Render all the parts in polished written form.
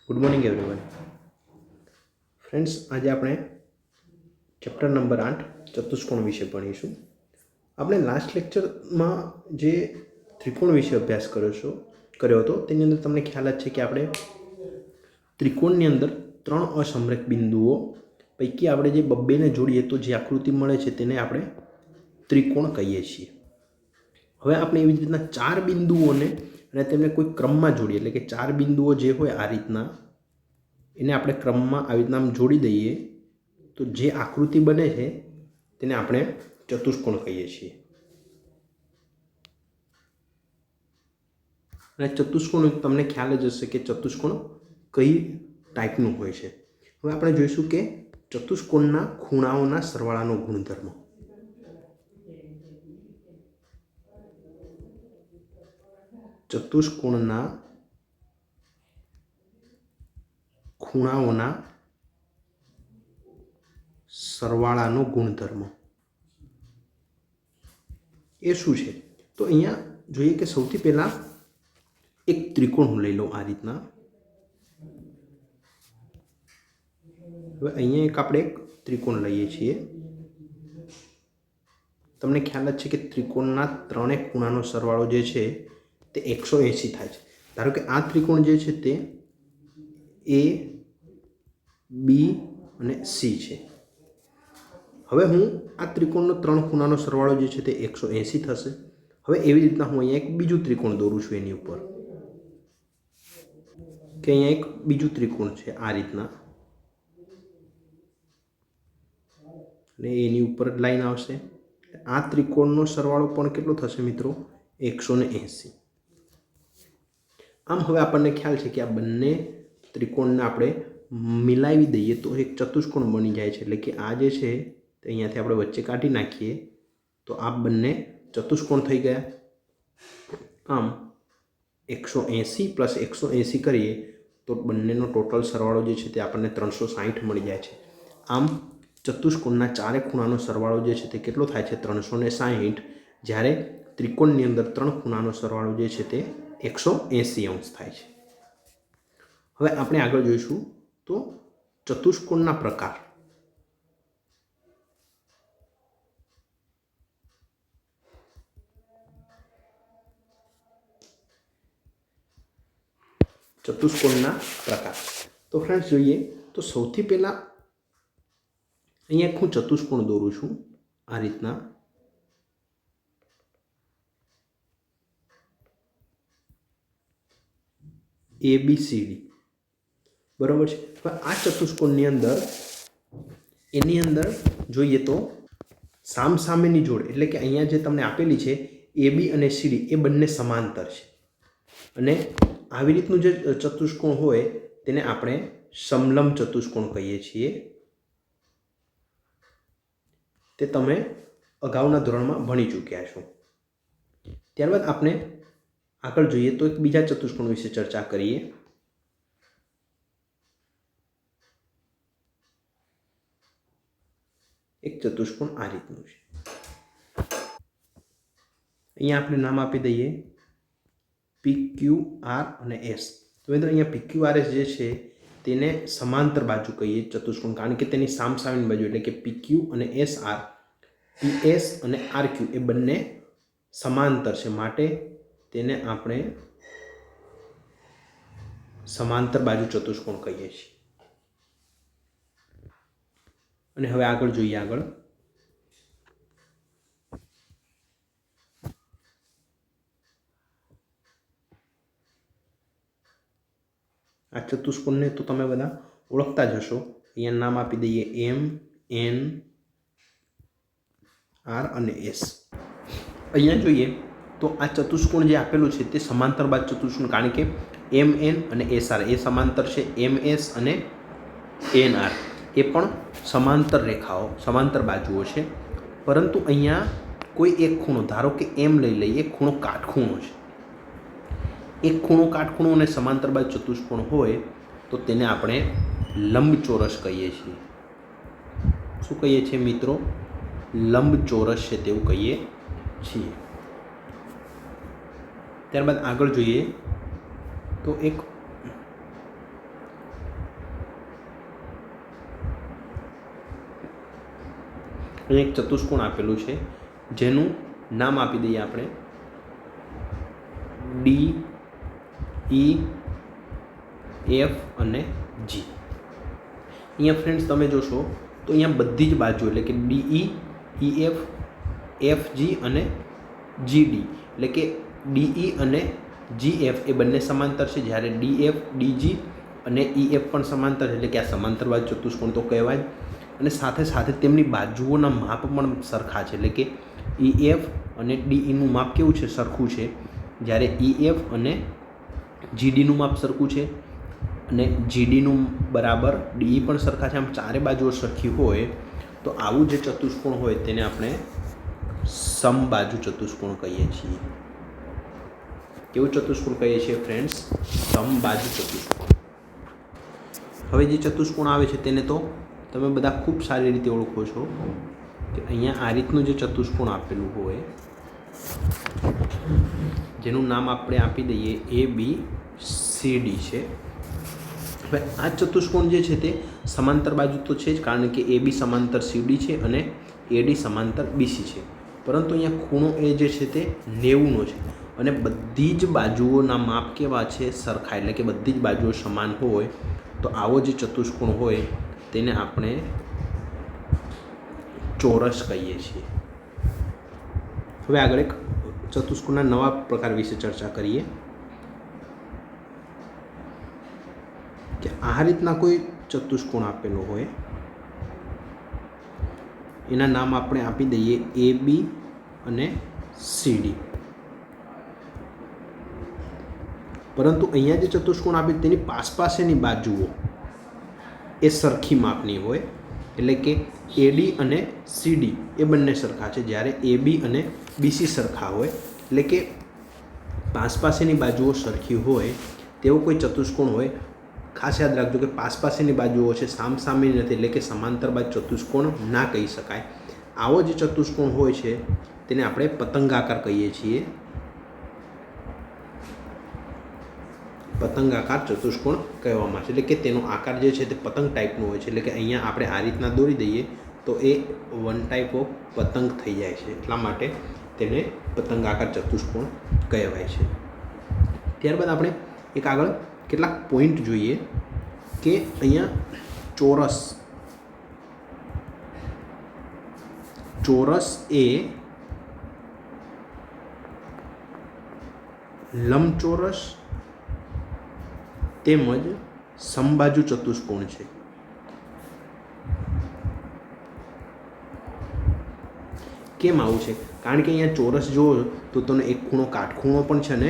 Good morning everyone. Friends, આજે આપણે chapter number 8 ચતુષ્કોણ વિશે ભણીશું. આપણે લાસ્ટ લેક્ચરમાં જે ત્રિકોણ વિશે અભ્યાસ કર્યો હતો તેની અંદર તમને ખ્યાલ જ છે કે આપણે ત્રિકોણની અંદર 3 અસમરેખ બિંદુઓ પૈકી આપણે જે બબ્બેને જોડીએ તો જે આકૃતિ મળે છે તેને આપણે ત્રિકોણ કહીએ છીએ. હવે આપણે એવી જ રીતના 4 બિંદુઓને અને તેમને કોઈ ક્રમમાં જોડીએ, એટલે કે 4 બિંદુઓ જે હોય આ રીતના એને આપણે ક્રમમાં આવી રીતના જોડી દઈએ તો જે આકૃતિ બને છે તેને આપણે ચતુષ્કોણ કહીએ છીએ. અને ચતુષ્કોણ તમને ખ્યાલ જ હશે કે ચતુષ્કોણ કઈ ટાઈપનું હોય છે. હવે આપણે જોઈશું કે ચતુષ્કોણના ખૂણાઓના સરવાળાનો ગુણધર્મ. ચતુષ્કોણના ખૂણાઓના સરવાળાનો ગુણધર્મ એ શું છે? તો અહીંયા જોઈએ કે સૌથી પહેલા એક ત્રિકોણ હું લઈ લઉં આ રીતના. હવે અહીંયા આપણે એક ત્રિકોણ લઈએ છીએ. તમને ખ્યાલ જ છે કે ત્રિકોણના ત્રણેય ખૂણાનો સરવાળો જે છે તે 180 થાય છે. ધારો કે આ ત્રિકોણ જે છે તે A, B અને C છે. હવે હું આ ત્રિકોણનો 3 ખૂણાનો સરવાળો જે છે તે 180 થશે. હવે એવી રીતના હું અહીંયા એક બીજું ત્રિકોણ દોરું છું એની ઉપર, કે અહીંયા એક બીજું ત્રિકોણ છે આ રીતના, અને એની ઉપર લાઈન આવશે. આ ત્રિકોણનો સરવાળો પણ કેટલો થશે મિત્રો? 180. આમ હવે આપણને ખ્યાલ છે કે આ બંને ત્રિકોણને આપણે મિલાવી દઈએ તો એક ચતુષ્કોણ બની જાય છે. એટલે કે આ જે છે તે અહીંયાથી આપણે વચ્ચે કાઢી નાખીએ તો આ બંને ચતુષ્કોણ થઈ ગયા. આમ 180 પ્લસ 180 કરીએ તો બંનેનો ટોટલ સરવાળો જે છે તે આપણને 360 મળી જાય છે. આમ ચતુષ્કોણના ચારે ખૂણાનો સરવાળો જે છે તે કેટલો થાય છે? 360. જ્યારે ત્રિકોણની અંદર 3 ખૂણાનો સરવાળો જે છે તે 180 અંશ થાય છે. હવે આપણે આગળ જોઈશું તો ચતુષ્કોણના પ્રકાર. ચતુષ્કોણના પ્રકાર તો ફ્રેન્ડ્સ જોઈએ તો સૌથી પહેલા અહીંયા હું ચતુષ્કોણ દોરું છું આ રીતના. ABCD બરાબર છે. હવે આ ચતુષ્કોણની અંદર એની અંદર જોઈએ તો સામસામેની જોડ, એટલે કે અહીંયા જે તમને આપેલી છે AB અને CD એ બંને સમાંતર છે. અને આવી રીતનું જે ચતુષ્કોણ હોય તેને આપણે સમલંબ ચતુષ્કોણ કહીએ છીએ. તે તમે અગાઉના ધોરણમાં ભણી ચૂક્યા છો. ત્યારબાદ આપણે આગળ જોઈએ તો એક બીજા ચતુષ્કોણ વિશે ચર્ચા કરીએ. એક ચતુષ્કોણ આ રીતનું છે. અહીંયા આપણે નામ આપી દઈએ PQR અને S. તો મિત્રો અહીંયા PQRS જે છે તેને સમાંતર બાજુ કહીએ ચતુષ્કોણ, કારણ કે તેની સામસામેની બાજુ, એટલે કે PQ અને SR, PS અને RQ એ બંને સમાંતર છે, માટે તેને આપણે સમાંતર બાજુ ચતુષ્કોણ કહીએ છીએ. અને હવે આગળ જોઈએ. આ ચતુષ્કોણને તો તમે બધા ઓળખતા જ હશો. અહીંયા નામ આપી દઈએ M, N, R અને S. અહીંયા જોઈએ તો આ ચતુષ્કોણ જે આપેલું છે તે સમાંતર બાજુ ચતુષ્કોણ, કારણ કે MN અને SR એ સમાંતર છે. MS અને NR એ પણ સમાંતર રેખાઓ, સમાંતર બાજુઓ છે. પરંતુ અહીંયા કોઈ એક ખૂણો, ધારો કે M લઈ લઈએ, એક ખૂણો કાટખૂણો છે. એક ખૂણો કાટખૂણો અને સમાંતર બાજુ ચતુષ્કોણ હોય તો તેને આપણે લંબચોરસ કહીએ છીએ. શું કહીએ છીએ મિત્રો? લંબચોરસ છે તેવું કહીએ છીએ. ત્યારબાદ આગળ જોઈએ તો એક एक चतुष्कोण आपेलू है जेनु नाम आपी दईए आपणे DEF અને G। अहींया फ्रेंड्स तमे जोशो तो अहींया बधी ज बाजू एटले के DEF FG અને GD एटले के DE અને GF ए बंने समांतर है, ज्यारे DF DG અને EF पण समांतर एटले के आ समांतर बाजू चतुष्कोण तो कहेवाय। અને સાથે સાથે તેમની બાજુઓના માપ પણ સરખા છે, એટલે કે EF અને DE નું માપ કેવું છે? સરખું છે। જ્યારે EF અને GD નું માપ સરખું છે અને GD નું બરાબર DE પણ સરખા છે, આમ ચારે બાજુઓ સરખી હોય તો આવું જે ચતુષ્કોણ હોય તેને આપણે સમબાજુ ચતુષ્કોણ કહીએ છીએ। કેવું ચતુષ્કોણ કહીએ છીએ ફ્રેન્ડ્સ? સમબાજુ ચતુષ્કોણ। હવે જે ચતુષ્કોણ આવે છે તેને તો તમે બધા खूब सारी रीते ओळखो छो कि अहींया आ रीतनुं जे चतुष्कोण आपेलुं होय जेनुं नाम आपणे आपी दईए ABCD छे। हवे आ चतुष्कोण जे छे ते समांतर बाजू तो छे ज, कारण के AB समांतर CD छे अने AD समांतर BC छे, परंतु अहींया खूणो A जे छे ते 90 नो छे अने बधी ज बाजुओना माप केवा छे? सरखा, एटले के बधी ज बाजुओ समान होय तो आवो जे चतुष्कोण होय तेने आपणे चौरस कहीए छीए। हवे आगळ एक चतुष्कोणना नवा प्रकार विषे चर्चा करीए कि आ रीतना कोई चतुष्कोण आपेलो होय एना नाम आपणे आपी दईए AB અને CD, परंतु अहींया जे चतुष्कोण आपे तेनी पासपासेनी बाजुओ ए सरखी मापनी होय, एटले के AD અને CD ए बंने सरखा है, ज्यारे AB અને BC सरखा होय, एटले के पासपासेनी बाजुओ सरखी होय तेवो कोई चतुष्कोण होय। खास याद राखजो कि पासपासेनी बाजुओ छे, सामसामेनी नथी, एटले के समांतर बाजू चतुष्कोण ना कही शकाय। आवो जे चतुष्कोण होय छे तेने आपणे पतंगाकार कहीए छीए। पतंगाकार चतुष्कोण कहेवामां आवे छे, एटले के तेनो आकार जे छे ते पतंग टाइपनो होय छे, एटले के अहींया आपणे आ रीतना दोरी दईए तो ए वन टाइप ऑफ पतंग थई जाय छे, એટલા માટે તેને પતંગાકાર ચતુષ્કોણ કહેવાય છે। ત્યારબાદ આપણે એક આગળ કેટલાક પોઈન્ટ જોઈએ કે અહીંયા ચોરસ એ લંબચોરસ તેમજ સમબાજુ ચતુષ્કોણ છે। केम आवुं छे? कारण के अहींया चोरस जो तो तने एक खूणो काटखूणो पण छे ने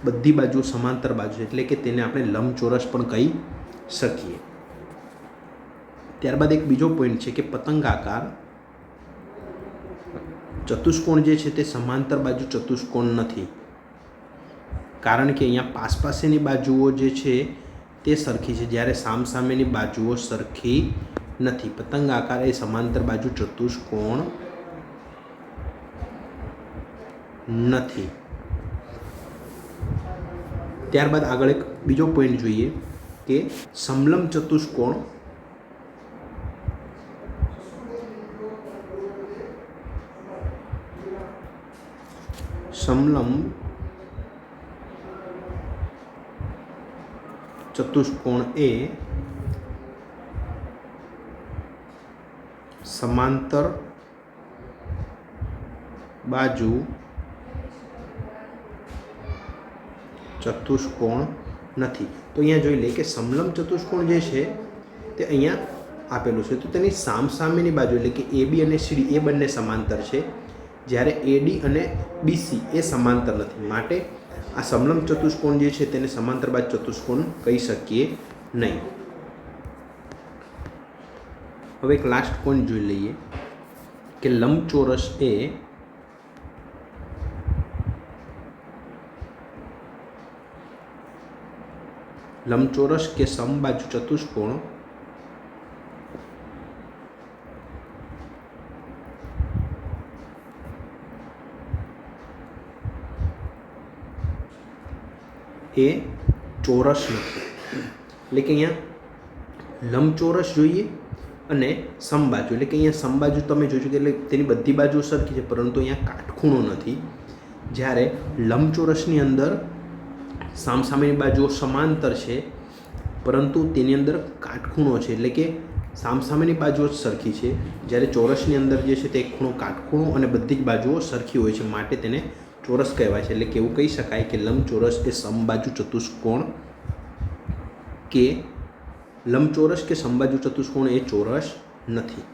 बधी बाजू समांतर बाजू छे, एटले के तेने आपणे लंबचोरस पण कही शकीए। त्यारबाद एक बीजो पॉइंट छे कि पतंगाकार चतुष्कोण जे छे ते समांतर बाजू चतुष्कोण नथी, कारण के अहींया पासपासेनी बाजुओ जे छे ते सरखी छे, ज्यारे सामसामेनी बाजुओ सरखी नथी। पतंगाकार ए समांतर बाजू चतुष्कोण નથી। ત્યારબાદ આગળ એક બીજો પોઈન્ટ જોઈએ કે સમલંબ ચતુષ્કોણ એ સમાંતર બાજુ चतुष्कोण नहीं। तो अहींया जोई ले कि समलंब चतुष्कोण जे छे ते अहींया आपेलुं छे, तो तेनी सामसामेनी बाजू एटले कि AB અને CD ए बंने समांतर छे, ज्यारे AD અને BC ए समांतर नथी, माटे आ समलंब चतुष्कोण जे छे तेने समांतर बाजू चतुष्कोण कही शकीए नहीं। हवे एक लास्ट पॉइंट जोई लईए कि लंबचोरस ए लंबचोरस के समबाजु चतुष्कोण ए चोरस नहीं, એટલે કે અહીંયા લંબચોરસ જોઈએ અને સમબાજુ, એટલે કે અહીંયા સમબાજુ તમે જોજો કે એટલે તેની બધી બાજુઓ સરખી છે, પરંતુ અહીંયા કાટખૂણો નથી. જ્યારે લંબચોરસની અંદર સામસામેની બાજુઓ સમાંતર છે, પરંતુ તેની અંદર કાટખૂણો છે, એટલે કે સામસામેની બાજુઓ જ સરખી છે. જ્યારે ચોરસની અંદર જે છે તે એક ખૂણો કાટખૂણો અને બધી જ બાજુઓ સરખી હોય છે, માટે તેને ચોરસ કહેવાય છે. એટલે કે એવું કહી શકાય કે લંબચોરસ એ સમબાજુ ચતુષ્કોણ કે લંબચોરસ કે સમબાજુ ચતુષ્કોણ એ ચોરસ નથી.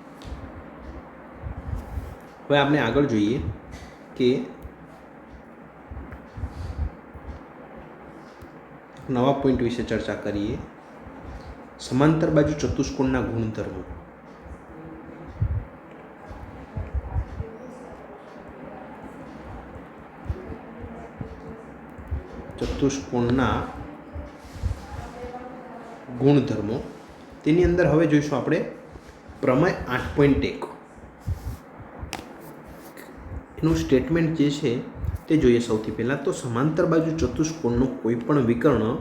હવે આપણે આગળ જોઈએ કે નવા પોઈન્ટ વિશે ચર્ચા કરીએ. સમાંતર બાજુ ચતુષ્કોણના ગુણધર્મો. ચતુષ્કોણના ગુણધર્મો, તેની અંદર હવે જોઈશું આપણે પ્રમેય 8.1 એનું સ્ટેટમેન્ટ જે છે તે જોઈએ. સૌથી પહેલાં તો સમાંતર બાજુ ચતુષ્કોણનું કોઈ પણ વિકર્ણ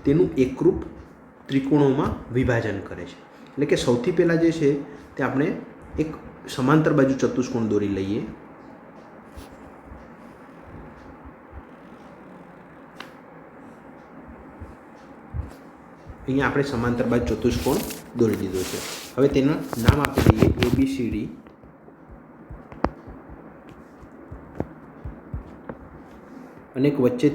તેનું એકરૂપ ત્રિકોણોમાં વિભાજન કરે છે. એટલે કે સૌથી પહેલાં જે છે તે આપણે એક સમાંતર બાજુ ચતુષ્કોણ દોરી લઈએ. અહીંયા આપણે સમાંતર બાજુ ચતુષ્કોણ દોરી દીધો છે. હવે તેના નામ આપી દઈએ ABCD. અને એક વચ્ચે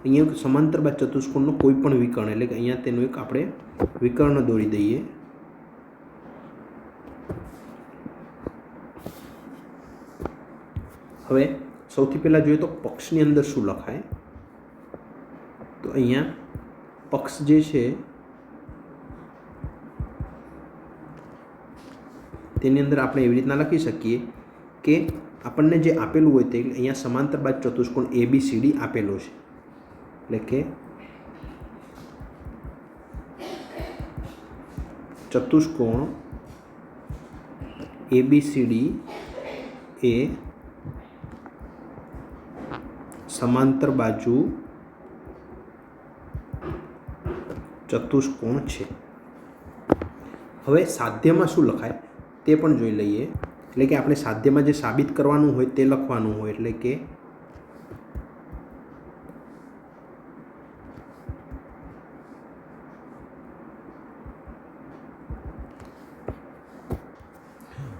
અહીંયા સમાંતર બાજુ ચતુષ્કોણનો કોઈ પણ વિકર્ણ, એટલે કે અહીંયા તેનું એક આપણે વિકર્ણ દોરી દઈએ. હવે સૌથી પહેલાં જોઈએ તો પક્ષની અંદર શું લખાય, તો અહીંયા પક્ષ જે છે તેની અંદર આપણે એવી રીતના લખી શકીએ કે આપણને જે આપેલું હોય તે અહીંયા સમાંતર બાજુ ચતુષ્કોણ ABCD આપેલો છે. એટલે કે ચતુષ્કોણ ABCD એ સમાંતર બાજુ ચતુષ્કોણ છે. હવે સાધ્યમાં શું લખાય તે પણ જોઈ લઈએ. એટલે કે આપણે સાધ્યમાં જે સાબિત કરવાનું હોય તે લખવાનું હોય. એટલે કે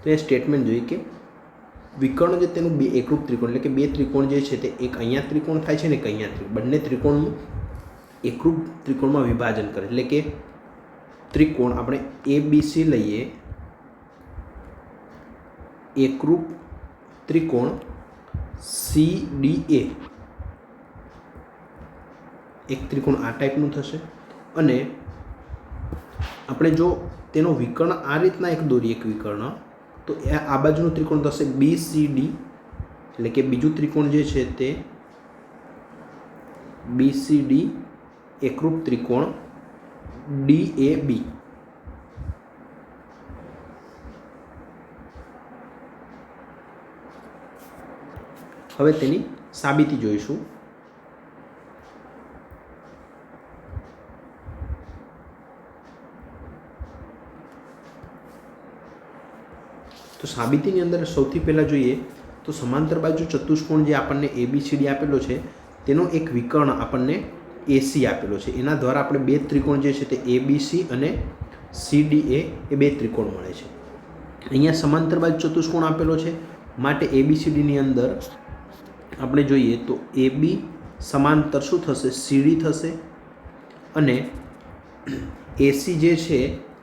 તો એ સ્ટેટમેન્ટ જોઈએ કે વિકર્ણ જે તેનું બે એકરૂપ ત્રિકોણ, એટલે કે બે ત્રિકોણ જે છે તે એક અહીંયા ત્રિકોણ થાય છે ને એક અહીંયા, બંને ત્રિકોણનું એકરૂપ ત્રિકોણમાં વિભાજન કરે. એટલે કે ત્રિકોણ આપણે ABC લઈએ, એકરૂપ ત્રિકોણ CDA, એક ત્રિકોણ આ ટાઈપનું થશે. અને આપણે જો તેનો વિકર્ણ આ રીતના એક દોરીએ એક વિકર્ણ, તો આ બાજુનું ત્રિકોણ થશે BCD, એટલે કે બીજું ત્રિકોણ જે છે તે BCD એકરૂપ ત્રિકોણ DAB. હવે તેની સાબિતી જોઈશું. તો સાબિતીની અંદર સૌથી પહેલાં જોઈએ તો સમાંતર બાજુ ચતુષ્કોણ જે આપણને ABCD આપેલો છે તેનો એક વિકર્ણ આપણને AC આપેલો છે. એના દ્વારા આપણે બે ત્રિકોણ જે છે તે ABC અને CDA એ બે ત્રિકોણ મળે છે. અહીંયા સમાંતર બાજુ ચતુષ્કોણ આપેલો છે, માટે ABCDની અંદર આપણે જોઈએ તો AB સમાંતર શું થશે, CD થશે, અને AC જે છે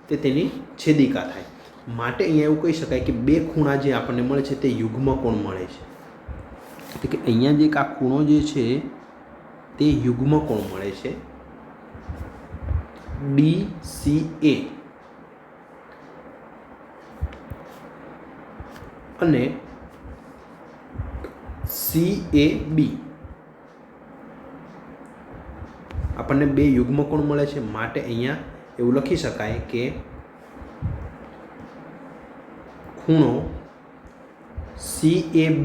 તે તેની છેદિકા થાય. માટે અહીંયા એવું કહી શકાય કે બે ખૂણા જે આપણને મળે છે તે યુગ્મ કોણ મળે છે. એટલે કે અહીંયા જે એક આ ખૂણો જે છે તે યુગ્મ કોણ મળે છે DCA, અને CAB. આપણને બે યુગ્મ કોણ મળે છે, માટે અહીંયા એવું લખી શકાય કે ખૂણો CAB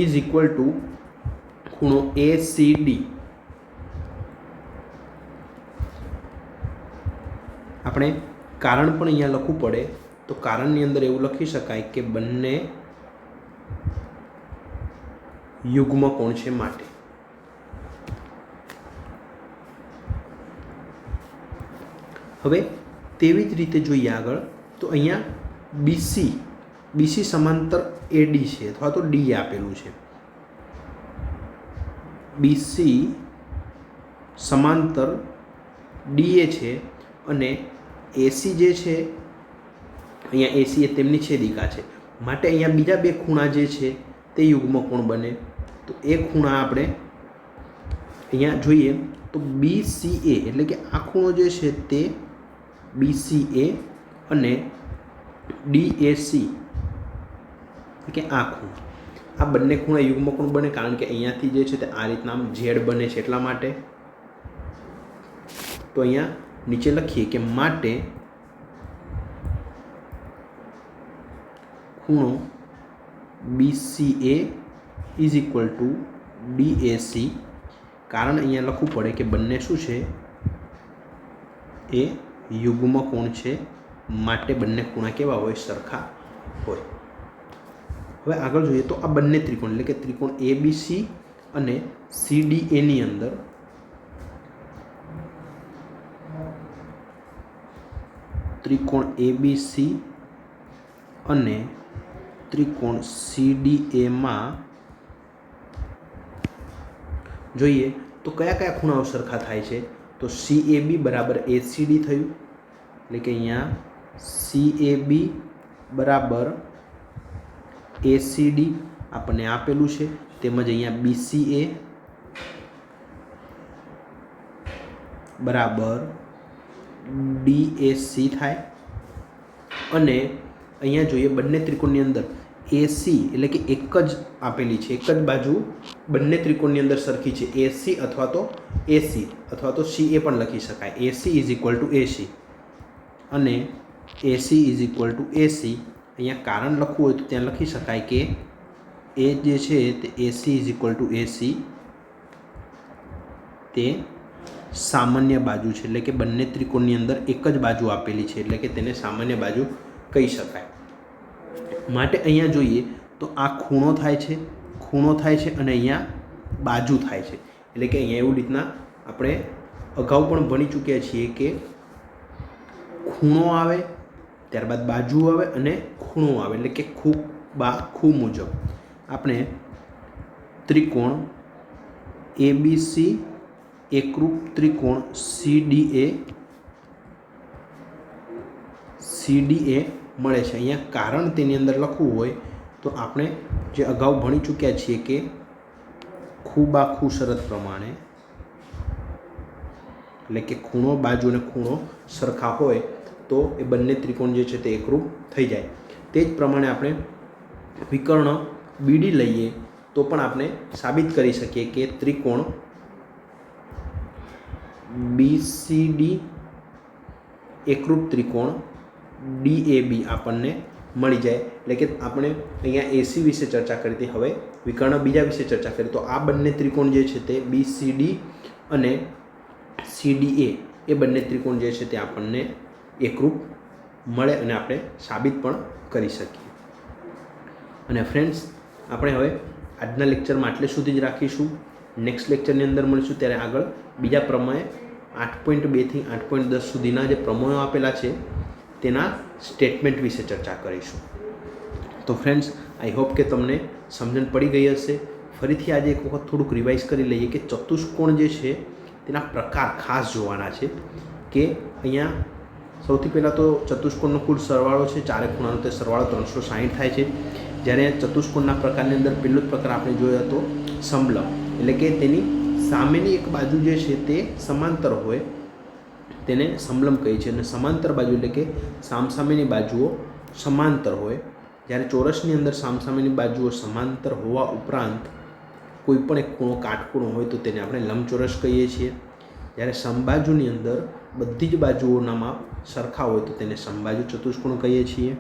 ઇઝ ઇક્વલ ટુ ખૂણો ACD. આપણે કારણ પણ અહીંયા લખવું પડે તો કારણની અંદર એવું લખી શકાય કે બંને યુગ્મ કોણ છે માટે. હવે તેવી જ રીતે જોઈએ આગળ તો અહીંયા બીસી સમાંતર એડી છે અથવા તો ડી આપેલું છે. બીસી સમાંતર ડીએ છે અને એસી જે છે અહીંયા એસી એ તેમની છેદિકા છે માટે અહીંયા બીજા બે ખૂણા જે છે તે યુગ્મ કોણ બને. તો એ ખૂણા આપણે અહીંયા જોઈએ તો BCA એટલે કે આ ખૂણો જે છે તે BCA અને DAC કે આ ખૂણો, આ બંને ખૂણા યુગ્મ કોણ બને કારણ કે અહીંયાથી જે છે તે આ રીતના ઝેડ બને છે એટલા માટે. તો અહીંયા નીચે લખીએ કે માટે ખૂણો BCA is equal to DAC. કારણ અહીંયા લખવું પડે કે બંને શું છે એ યુગ્મ કોણ છે માટે બંને ખૂણા કેવા હોય? સરખા હોય. હવે આગળ જોઈએ તો આ બંને ત્રિકોણ એટલે કે ત્રિકોણ ABC અને CDA ની અંદર ત્રિકોણ ABC અને ત્રિકોણ CDA માં જોઈએ તો કયા કયા ખૂણાઓ સરખા થાય છે? તો CAB બરાબર ACD થયું એટલે કે અહીંયા CAB બરાબર ACD આપણને આપેલું છે. તેમજ અહીંયા BCA બરાબર DAC થાય. અને અહીંયા જોઈએ બંને ત્રિકોણની અંદર AC એટલે કે એક જ આપેલી છે, એક જ બાજુ બંને ત્રિકોણની અંદર સરખી છે. AC અથવા તો AC અથવા તો CA પણ લખી શકાય. AC is equal to AC અને AC is equal to AC. અહીંયા કારણ લખવું હોય તો ત્યાં લખી શકાય કે એ જે છે તે AC is equal to AC તે સામાન્ય બાજુ છે એટલે કે બંને ત્રિકોણની અંદર એક જ બાજુ આપેલી છે એટલે કે તેને સામાન્ય બાજુ કહી શકાય. માટે અહીંયા જોઈએ તો આ ખૂણો થાય છે અને અહીંયા બાજુ થાય છે એટલે કે અહીંયા એવું રીતના આપણે અગાઉ પણ ભણી ચૂક્યા છીએ કે ખૂણો આવે ત્યારબાદ બાજુ આવે અને ખૂણો આવે એટલે કે ખૂ મુજબ આપણે ત્રિકોણ ABC એકરૂપ ત્રિકોણ CDA મળે છે. અહીંયા કારણ તેની અંદર લખવું હોય તો આપણે જે અગાઉ ભણી ચૂક્યા છીએ કે ખૂ શરત પ્રમાણે એટલે કે ખૂણો બાજુ અને ખૂણો સરખા હોય તો એ બંને ત્રિકોણ જે છે તે એકરૂપ થઈ જાય. તે જ પ્રમાણે આપણે વિકર્ણ BD લઈએ તો પણ આપણે સાબિત કરી શકીએ કે ત્રિકોણ BCD એકરૂપ ત્રિકોણ DAB આપણને મળી જાય. એટલે કે આપણે અહીંયા AC વિશે ચર્ચા કરી હતી, હવે વિકર્ણ બીજા વિશે ચર્ચા કરી. તો આ બંને ત્રિકોણ જે છે તે BCD અને CDA એ બંને ત્રિકોણ જે છે તે આપણને એકરૂપ મળે અને આપણે સાબિત પણ કરી શકીએ. અને ફ્રેન્ડ્સ આપણે હવે આજના લેક્ચરમાં આટલે સુધી જ રાખીશું. નેક્સ્ટ લેક્ચરની અંદર મળીશું ત્યારે આગળ બીજા પ્રમેય 8.2 થી 8.10 સુધીના જે પ્રમેયો આપેલા છે તેના સ્ટેટમેન્ટ વિશે ચર્ચા કરીશું. તો ફ્રેન્ડ્સ આઈ હોપ કે તમને સમજણ પડી ગઈ હશે. ફરીથી આજે એક વખત થોડુંક રિવાઇઝ કરી લઈએ કે ચતુષ્કોણ જે છે તેના પ્રકાર ખાસ જોવાના છે. કે અહીંયા સૌથી પહેલાં તો ચતુષ્કોણનો કુલ સરવાળો છે, ચારે ખૂણાનો તે સરવાળો 360 થાય છે. જ્યારે ચતુષ્કોણના પ્રકારની અંદર પહેલો જ પ્રકાર આપણે જોયો હતો સમલંબ એટલે કે તેની સામેની એક બાજુ જે છે તે સમાંતર હોય તેને સમલંબ કહે છે. અને સમાંતર બાજુ એટલે કે સામસામેની બાજુઓ સમાંતર હોય. જ્યારે ચોરસની અંદર સામસામેની બાજુઓ સમાંતર હોવા ઉપરાંત કોઈ પણ એક ખૂણો કાટખૂણો હોય તો તેને આપણે લંબચોરસ કહીએ છીએ. જ્યારે સમબાજુની અંદર બધી જ બાજુઓના માપ સરખા હોય તો તેને સમબાજુ ચતુષ્કોણ કહીએ છીએ.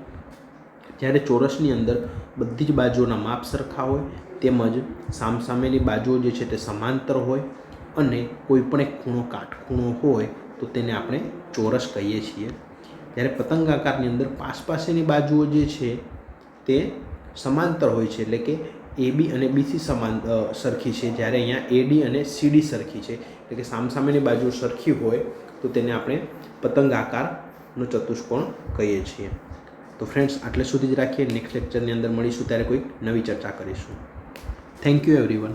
જ્યારે ચોરસની અંદર બધી જ બાજુઓના માપ સરખા હોય તેમજ સામસામેની બાજુઓ જે છે તે સમાંતર હોય અને કોઈ પણ એક ખૂણો કાટખૂણો હોય તો તો તેને આપણે ચોરસ કહીએ છીએ. જ્યારે પતંગાકારની અંદર પાસેની બાજુઓ જે છે તે સમાંતર હોય છે, એટલે કે AB અને BC સરખી છે, જ્યારે અહીંયા AD અને CD સરખી છે, એટલે કે સામસામેની બાજુ સરખી હોય તો તેને આપણે પતંગાકારનો ચતુષ્કોણ કહીએ છીએ. તો ફ્રેન્ડ્સ, આટલે સુધી જ રાખીએ. નેક્સ્ટ લેક્ચરની અંદર મળીશું ત્યારે કોઈક નવી ચર્ચા કરીશું. Thank you everyone.